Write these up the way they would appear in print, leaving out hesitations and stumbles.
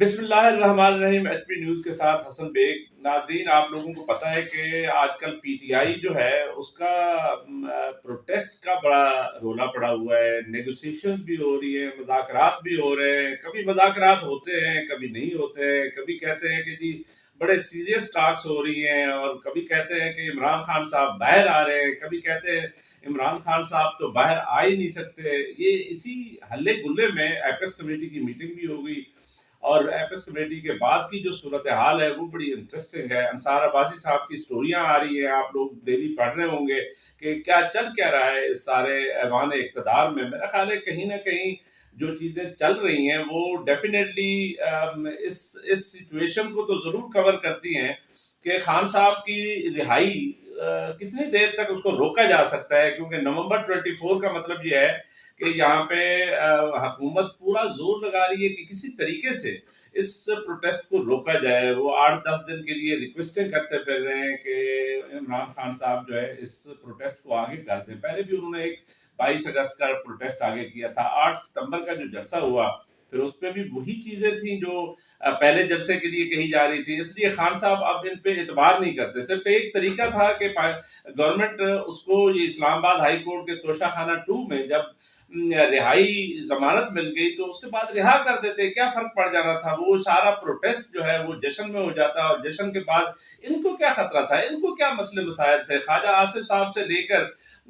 بسم اللہ الرحمن الرحیم، ایچ پی نیوز کے ساتھ حسن بیگ۔ ناظرین، آپ لوگوں کو پتہ ہے کہ آج کل پی ٹی آئی جو ہے اس کا پروٹیسٹ کا بڑا رولا پڑا ہوا ہے، نیگوسیشن بھی ہو رہی ہے، مذاکرات بھی ہو رہے ہیں، کبھی مذاکرات ہوتے ہیں کبھی نہیں ہوتے ہیں، کبھی کہتے ہیں کہ جی بڑے سیریس ٹاکس ہو رہی ہیں، اور کبھی کہتے ہیں کہ عمران خان صاحب باہر آ رہے ہیں، کبھی کہتے ہیں عمران خان صاحب تو باہر آ ہی نہیں سکتے۔ یہ اسی ہلے گلے میں ایپیکس کمیٹی کی میٹنگ بھی ہو گئی، اور ایپس کمیٹی کے بعد کی جو صورتحال ہے وہ بڑی انٹرسٹنگ ہے۔ انصار عباسی صاحب کی سٹوریاں آ رہی ہیں، آپ لوگ ڈیلی پڑھ رہے ہوں گے کہ کیا چل کیا رہا ہے اس سارے ایوان اقتدار میں۔ میرا خیال ہے کہیں نہ کہیں جو چیزیں چل رہی ہیں وہ ڈیفینیٹلی اس سچویشن کو تو ضرور کور کرتی ہیں کہ خان صاحب کی رہائی کتنی دیر تک اس کو روکا جا سکتا ہے، کیونکہ نومبر 24 کا مطلب یہ ہے کہ یہاں پہ حکومت پورا زور لگا رہی ہے کہ کسی طریقے سے اس پروٹیسٹ کو روکا جائے۔ وہ 8-10 دن کے لیے ریکویسٹیں کرتے پھر رہے ہیں کہ عمران خان صاحب جو ہے اس پروٹیسٹ کو آگے کر دیں۔ پہلے بھی انہوں نے ایک 22 اگست کا پروٹیسٹ آگے کیا تھا، 8 ستمبر کا جو جلسہ ہوا پھر اس پہ بھی وہی چیزیں تھیں جو پہلے جلسے کے لیے کہی جا رہی تھی۔ اس لیے خان صاحب اب ان پہ اعتبار نہیں کرتے۔ صرف ایک طریقہ تھا کہ گورنمنٹ اس کو یہ اسلام آباد ہائی کورٹ کے توشہ خانہ 2 میں جب رہائی ضمانت مل گئی تو اس کے بعد رہا کر دیتے، کیا فرق پڑ جانا تھا؟ وہ سارا پروٹیسٹ جو ہے وہ جشن میں ہو جاتا، اور جشن کے بعد ان کو کیا خطرہ تھا، ان کو کیا مسئلے مسائل تھے؟ خواجہ آصف صاحب سے لے کر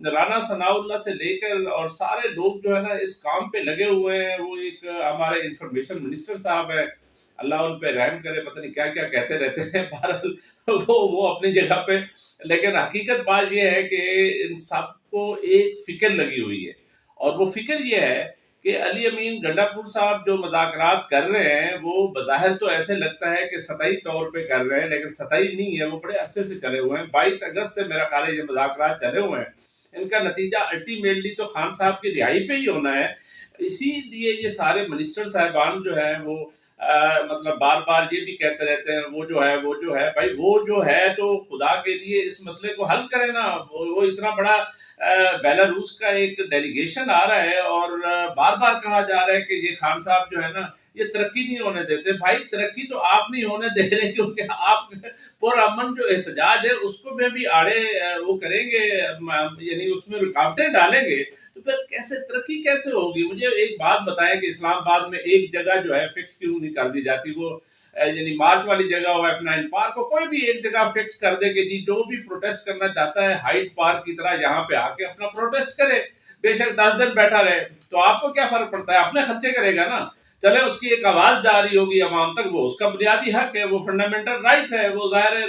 رانا ثناء اللہ سے لے کر اور سارے لوگ جو ہے نا اس کام پہ لگے ہوئے ہیں۔ وہ ایک ہمارے انفارمیشن منسٹر صاحب ہیں، اللہ ان پہ رحم کرے، پتہ نہیں کیا کیا کہتے رہتے ہیں، بہرحال وہ اپنی جگہ پہ، لیکن حقیقت بات یہ ہے کہ ان سب کو ایک فکر لگی ہوئی ہے، اور وہ فکر یہ ہے کہ علی امین گنڈا پور صاحب جو مذاکرات کر رہے ہیں وہ بظاہر تو ایسے لگتا ہے کہ سطحی طور پہ کر رہے ہیں، لیکن سطحی نہیں ہے، وہ بڑے عرصے سے چلے ہوئے ہیں۔ 22 اگست سے میرا خیال ہے یہ مذاکرات چلے ہوئے ہیں۔ ان کا نتیجہ الٹیمیٹلی تو خان صاحب کی رہائی پہ ہی ہونا ہے۔ اسی لیے یہ سارے منسٹر صاحبان جو ہیں وہ مطلب بار بار یہ بھی کہتے رہتے ہیں وہ جو ہے بھائی وہ جو ہے تو خدا کے لیے اس مسئلے کو حل کرے نا۔ وہ اتنا بڑا بیلاروس کا ایک ڈیلیگیشن آ رہا ہے، اور بار بار کہا جا رہا ہے کہ یہ خان صاحب جو ہے نا یہ ترقی نہیں ہونے دیتے۔ بھائی ترقی تو آپ نہیں ہونے دے رہے، کیونکہ آپ پرامن جو احتجاج ہے اس کو میں بھی آڑے وہ کریں گے، یعنی اس میں رکاوٹیں ڈالیں گے، تو پھر کیسے ترقی کیسے ہوگی؟ مجھے ایک بات بتائیں کہ اسلام آباد میں ایک جگہ جو ہے فکس کیوں نہیں کر دی جاتی؟ وہ یعنی مارچ والی جگہ ہو، F9 پارک کو کوئی بھی ایک جگہ فکس کر دے کہ جی جو بھی پروٹیسٹ کرنا چاہتا ہے ہائیڈ پارک کی طرح یہاں پہ آ کے اپنا پروٹیسٹ کرے، بے شک 10 دن بیٹھا رہے، تو آپ کو کیا فرق پڑتا ہے؟ اپنے خرچے کرے گا نا۔ چلے اس کی ایک آواز جا رہی ہوگی عوام تک، وہ اس کا بنیادی حق ہے، وہ فنڈامنٹل رائٹ ہے، وہ ظاہر ہے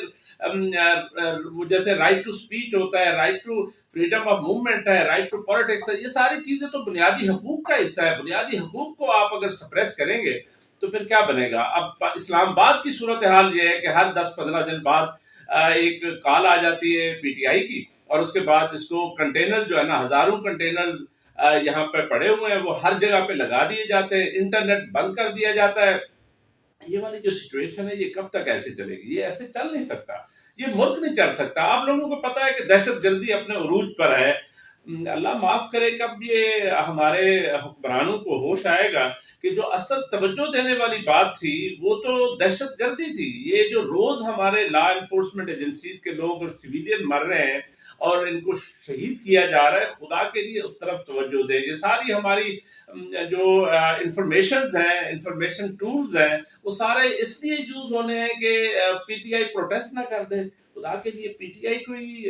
وہ جیسے رائٹ ٹو اسپیچ ہوتا ہے، right to freedom of movement ہے، رائٹ ٹو پالیٹکس ہے، یہ ساری چیزیں تو بنیادی حقوق کا حصہ ہے۔ بنیادی حقوق کو آپ اگر سپریس کریں گے تو پھر کیا بنے گا؟ اب اسلام آباد کی صورتحال یہ ہے کہ ہر 10-15 دن بعد ایک کال آ جاتی ہے پی ٹی آئی کی، اور اس کے بعد اس کو کنٹینر جو ہے نا، ہزاروں کنٹینرز یہاں پہ پڑے ہوئے ہیں، وہ ہر جگہ پہ لگا دیے جاتے ہیں، انٹرنیٹ بند کر دیا جاتا ہے۔ یہ والی جو سچویشن ہے یہ کب تک ایسے چلے گی؟ یہ ایسے چل نہیں سکتا، یہ ملک نہیں چل سکتا۔ آپ لوگوں کو پتا ہے کہ دہشت گردی اپنے عروج پر ہے۔ اللہ معاف کرے کب یہ ہمارے حکمرانوں کو ہوش آئے گا کہ جو اصل توجہ دینے والی بات تھی وہ تو دہشت گردی تھی۔ یہ جو روز ہمارے لا انفورسمنٹ ایجنسیز کے لوگ اور سویلین مر رہے ہیں اور ان کو شہید کیا جا رہا ہے، خدا کے لیے اس طرف توجہ دیں۔ یہ ساری ہماری جو انفارمیشنز ہیں، انفارمیشن ٹولز ہیں، وہ سارے اس لیے یوز ہونے ہیں کہ پی ٹی آئی پروٹیسٹ نہ کر دے۔ خدا کے لیے پی ٹی آئی کوئی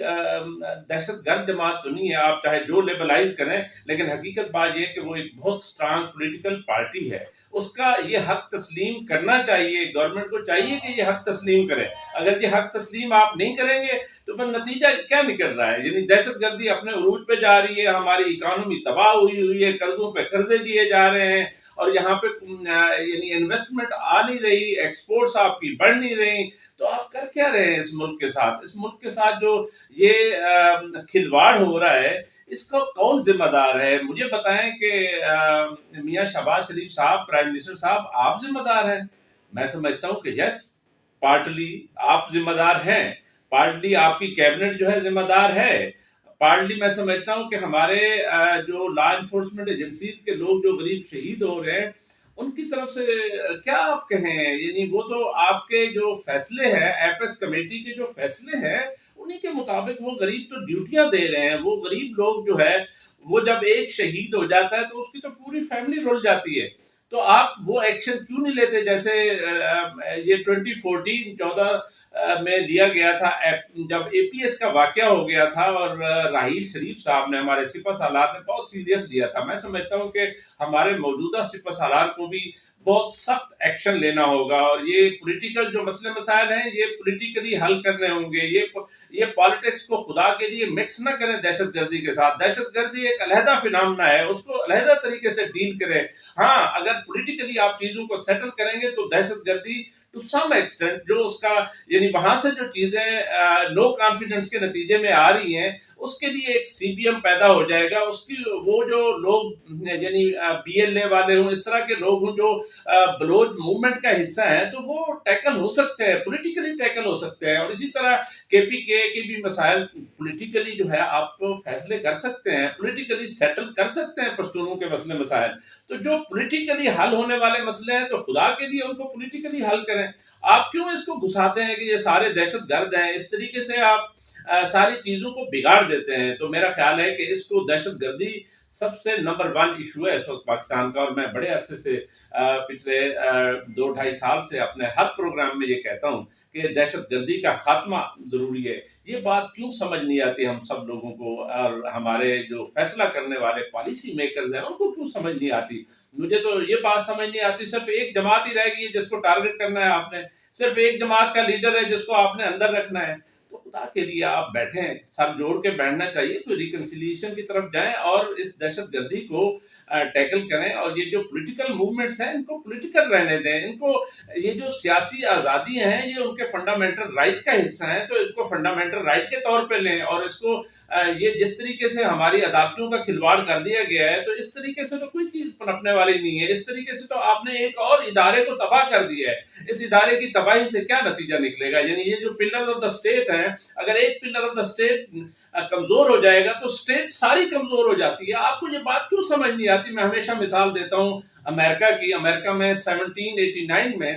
دہشت گرد جماعت تو نہیں ہے، آپ چاہے جو لیبلائز کریں، لیکن حقیقت بات یہ کہ وہ ایک بہت سٹرانگ پولیٹیکل پارٹی ہے۔ اس کا یہ حق تسلیم کرنا چاہیے، گورنمنٹ کو چاہیے کہ یہ حق تسلیم کرے۔ اگر یہ حق تسلیم آپ نہیں کریں گے تو پھر نتیجہ کیا نکل رہا ہے؟ یعنی دہشت گردی اپنے عروج پہ جا رہی ہے، ہماری اکانومی تباہ ہوئی ہے، قرضوں پہ قرضے دیے جا رہے ہیں، اور یہاں پہ یعنی انویسٹمنٹ آ نہیں رہی، ایکسپورٹس آپ کی بڑھ نہیں رہی، تو آپ کر کیا رہے ہیں اس ملک کے ساتھ؟ اس ملک کے ساتھ جو یہ کھلواڑ ہو رہا ہے اس کا کون ذمہ دار ہے؟ مجھے بتائیں کہ میاں شہباز شریف صاحب، پرائم منسٹر صاحب، آپ ذمہ دار ہیں؟ میں سمجھتا ہوں کہ یس، پارٹلی آپ ذمہ دار ہیں، پارٹلی آپ کی کیبنٹ جو ہے ذمہ دار ہے، پارٹلی میں سمجھتا ہوں کہ ہمارے جو لا انفورسمنٹ ایجنسیز کے لوگ جو غریب شہید ہو رہے ہیں ان کی طرف سے کیا آپ کہیں؟ یعنی وہ تو آپ کے جو فیصلے ہیں، ایپس کمیٹی کے جو فیصلے ہیں، انہی کے مطابق وہ غریب تو ڈیوٹیاں دے رہے ہیں. وہ غریب لوگ جو ہے وہ جب ایک شہید ہو جاتا ہے تو اس کی تو پوری فیملی رل جاتی ہے. تو آپ وہ ایکشن کیوں نہیں لیتے جیسے یہ 2014-14 میں لیا گیا تھا جب اے پی ایس کا واقعہ ہو گیا تھا اور راحیل شریف صاحب نے، ہمارے سپہ سالار نے بہت سیریس لیا تھا. میں سمجھتا ہوں کہ ہمارے موجودہ سپہ سالار کو بھی بہت سخت ایکشن لینا ہوگا، اور یہ پولیٹیکل جو مسئلے مسائل ہیں یہ پولیٹیکلی حل کرنے ہوں گے. یہ پالیٹکس کو خدا کے لیے مکس نہ کریں دہشت گردی کے ساتھ. دہشت گردی ایک علیحدہ فنامنا ہے، اس کو علیحدہ طریقے سے ڈیل کریں. ہاں اگر پولیٹیکلی آپ چیزوں کو سیٹل کریں گے تو دہشت گردی ٹو سم ایکسٹینٹ جو اس کا یعنی وہاں سے جو چیزیں لو کانفیڈنس کے نتیجے میں آ رہی ہیں، اس کے لیے ایک سی بی ایم پیدا ہو جائے گا. اس کی وہ جو لوگ یعنی بی ایل اے والے ہوں، اس طرح کے لوگ ہوں جو بلوچ موومنٹ کا حصہ ہیں، تو وہ ٹیکل ہو سکتے ہیں، پولیٹیکلی ٹیکل ہو سکتے ہیں. اور اسی طرح کے پی کے بھی مسائل پولیٹیکلی جو ہے آپ فیصلے کر سکتے ہیں، پولیٹیکلی سیٹل کر سکتے ہیں پشتونوں کے مسئلے مسائل. تو جو پولیٹیکلی حل ہونے والے مسئلے ہیں تو خدا کے لیے ان کو پولیٹیکلی حل کریں. آپ کیوں اس کو گھساتے ہیں کہ یہ سارے دہشت گرد ہیں؟ اس طریقے سے آپ ساری چیزوں کو بگاڑ دیتے ہیں. تو میرا خیال ہے کہ اس کو دہشت گردی سب سے نمبر 1 ایشو ہے اس وقت پاکستان کا. اور میں بڑے عرصے سے پچھلے 2-2.5 سال سے اپنے ہر پروگرام میں یہ کہتا ہوں کہ دہشت گردی کا خاتمہ ضروری ہے. یہ بات کیوں سمجھ نہیں آتی ہم سب لوگوں کو، اور ہمارے جو فیصلہ کرنے والے پالیسی میکرز ہیں ان کو کیوں سمجھ نہیں آتی؟ مجھے تو یہ بات سمجھ نہیں آتی. صرف ایک جماعت ہی رہ گئی ہے جس کو ٹارگٹ کرنا ہے آپ نے، صرف ایک جماعت کا لیڈر ہے جس کو آپ نے اندر رکھنا ہے. تو خدا کے لیے آپ بیٹھیں، سر جوڑ کے بیٹھنا چاہیے، کوئی ریکنسیلیشن کی طرف جائیں اور اس دہشت گردی کو ٹیکل کریں. اور یہ جو پولیٹیکل موومنٹس ہیں ان کو پولیٹیکل رہنے دیں. ان کو یہ جو سیاسی آزادی ہیں یہ ان کے فنڈامنٹل رائٹ کا حصہ ہیں، تو ان کو فنڈامنٹل رائٹ کے طور پہ لیں. اور اس کو یہ جس طریقے سے ہماری عدالتوں کا کھلواڑ کر دیا گیا ہے، تو اس طریقے سے تو کوئی چیز پنپنے والی نہیں ہے. اس طریقے سے تو آپ نے ایک اور ادارے کو تباہ کر دیا ہے. اس ادارے کی تباہی سے کیا نتیجہ نکلے گا؟ یعنی یہ جو پلرز آف دا اسٹیٹ ہیں، اگر ایک پلر آف دا اسٹیٹ کمزور ہو جائے گا تو اسٹیٹ ساری کمزور ہو جاتی ہے. آپ کو یہ بات کیوں سمجھ نہیں آتی؟ میں ہمیشہ مثال دیتا ہوں امریکہ کی. امریکہ میں 1789 میں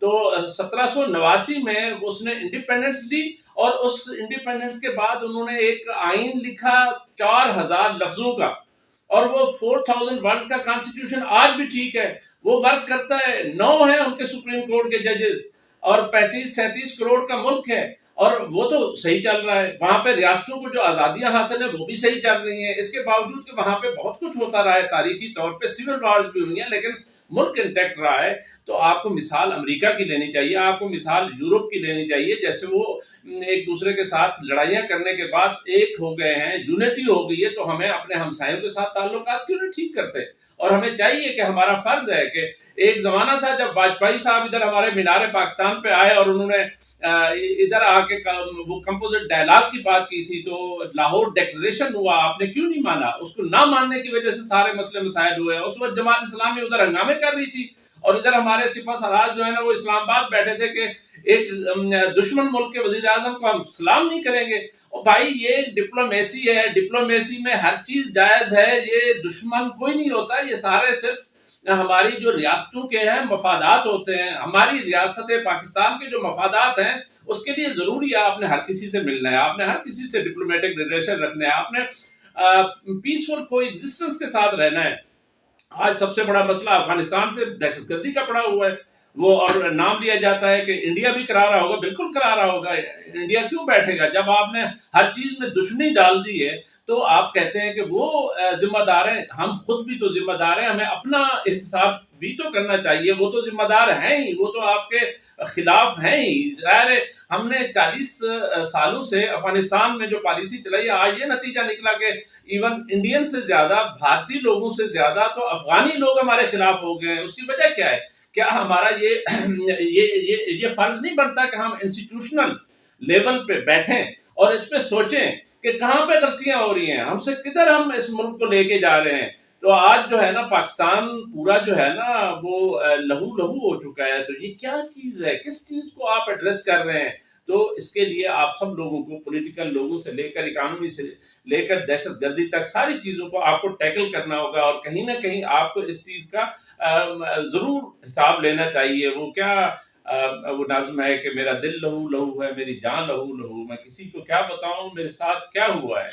تو 1789 میں اس نے انڈیپینڈنس دی، اور اس انڈیپینڈنس کے بعد انہوں نے ایک آئین لکھا 4000 لفظوں کا، اور وہ 4000 ورڈز کا کانسٹیٹیوشن آج بھی ٹھیک ہے، وہ ورک کرتا ہے. 9 ہیں ان کے سپریم کورٹ کے ججز، اور 35-37 کروڑ کا ملک ہے، اور وہ تو صحیح چل رہا ہے. وہاں پہ ریاستوں کو جو آزادیاں حاصل ہیں وہ بھی صحیح چل رہی ہیں. اس کے باوجود کہ وہاں پہ بہت کچھ ہوتا رہا ہے تاریخی طور پہ، سول وارز بھی ہوئی ہیں، لیکن ملک انٹیکٹ رہا ہے. تو آپ کو مثال امریکہ کی لینی چاہیے، آپ کو مثال یورپ کی لینی چاہیے. جیسے وہ ایک دوسرے کے ساتھ لڑائیاں کرنے کے بعد ایک ہو گئے ہیں، یونٹی ہو گئی ہے، تو ہمیں اپنے ہمسایوں کے ساتھ تعلقات کیوں نہیں ٹھیک کرتے؟ اور ہمیں چاہیے کہ ہمارا فرض ہے کہ ایک زمانہ تھا جب واجپئی صاحب ادھر ہمارے مینار پاکستان پہ آئے اور انہوں نے ادھر آ کے وہ کمپوزٹ ڈائلاگ کی بات کی تھی، تو لاہور ڈیکلریشن ہوا، آپ نے کیوں نہیں مانا؟ اس کو نہ ماننے کی وجہ سے سارے مسئلے مسائل ہوئے. اس وقت جماعت اسلامی ادھر ہنگامے کر رہی تھی، اور ادھر ہمارے سپہ سالار جو ہے نا وہ اسلام آباد بیٹھے تھے کہ ایک دشمن ملک کے وزیر اعظم کو ہم سلام نہیں کریں گے. اور بھائی یہ ڈپلومیسی ہے، ڈپلومیسی میں ہر چیز جائز ہے. یہ دشمن کوئی نہیں ہوتا، یہ سارے صرف ہماری جو ریاستوں کے ہیں مفادات ہوتے ہیں. ہماری ریاست پاکستان کے جو مفادات ہیں اس کے لیے ضروری ہے آپ نے ہر کسی سے ملنا ہے، آپ نے ہر کسی سے ڈپلومیٹک ریلیشن رکھنا ہے، آپ نے پیسفل کو ایگزسٹنس کے ساتھ رہنا ہے. آج سب سے بڑا مسئلہ افغانستان سے دہشت گردی کا پڑا ہوا ہے. وہ اور نام لیا جاتا ہے کہ انڈیا بھی کرا رہا ہوگا، بالکل کرا رہا ہوگا. انڈیا کیوں بیٹھے گا؟ جب آپ نے ہر چیز میں دشمنی ڈال دی ہے تو آپ کہتے ہیں کہ وہ ذمہ دار ہیں. ہم خود بھی تو ذمہ دار ہیں، ہمیں اپنا احتساب بھی تو کرنا چاہیے. وہ تو ذمہ دار ہیں ہی، وہ تو آپ کے خلاف ہیں ہی. ظاہر ہے ہم نے 40 سالوں سے افغانستان میں جو پالیسی چلائی ہے، آج یہ نتیجہ نکلا کہ ایون انڈین سے زیادہ، بھارتی لوگوں سے زیادہ تو افغانی لوگ ہمارے خلاف ہو گئے ہیں. اس کی وجہ کیا ہے؟ کیا ہمارا یہ فرض نہیں بنتا کہ ہم انسٹیٹیوشنل لیول پہ بیٹھیں اور اس پہ سوچیں کہ کہاں پہ غلطیاں ہو رہی ہیں، ہم سے کدھر ہم اس ملک کو لے کے جا رہے ہیں؟ تو آج جو ہے نا پاکستان پورا جو ہے نا وہ لہو لہو ہو چکا ہے. تو یہ کیا چیز ہے؟ کس چیز کو آپ ایڈریس کر رہے ہیں؟ تو اس کے لیے آپ سب لوگوں کو، پولیٹیکل لوگوں سے لے کر اکانومی سے لے کر دہشت گردی تک، ساری چیزوں کو آپ کو ٹیکل کرنا ہوگا، اور کہیں نہ کہیں آپ کو اس چیز کا ضرور حساب لینا چاہیے. وہ کیا وہ نظم ہے کہ میرا دل لہو لہو ہے، میری جان لہو لہو، میں کسی کو کیا بتاؤں میرے ساتھ کیا ہوا ہے.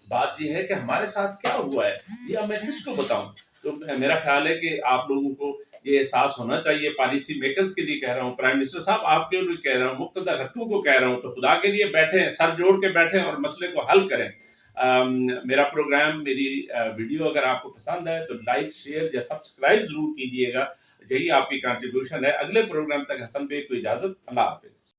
بات یہ ہے کہ ہمارے ساتھ کیا ہوا ہے، یہ اب میں کس کو بتاؤں. تو میرا خیال ہے کہ آپ لوگوں کو یہ احساس ہونا چاہیے. پالیسی میکرز کے لیے کہہ رہا ہوں، پرائم منسٹر صاحب آپ کے لیے کہہ رہا ہوں، مقتدر حکومت کو کہہ رہا ہوں، تو خدا کے لیے بیٹھیں، سر جوڑ کے بیٹھیں اور مسئلے کو حل کریں. میرا پروگرام، میری ویڈیو اگر آپ کو پسند ہے تو لائک، شیئر یا سبسکرائب ضرور کیجیے گا. یہی آپ کی کنٹریبیوشن ہے. اگلے پروگرام تک حسن بے کو اجازت. اللہ حافظ.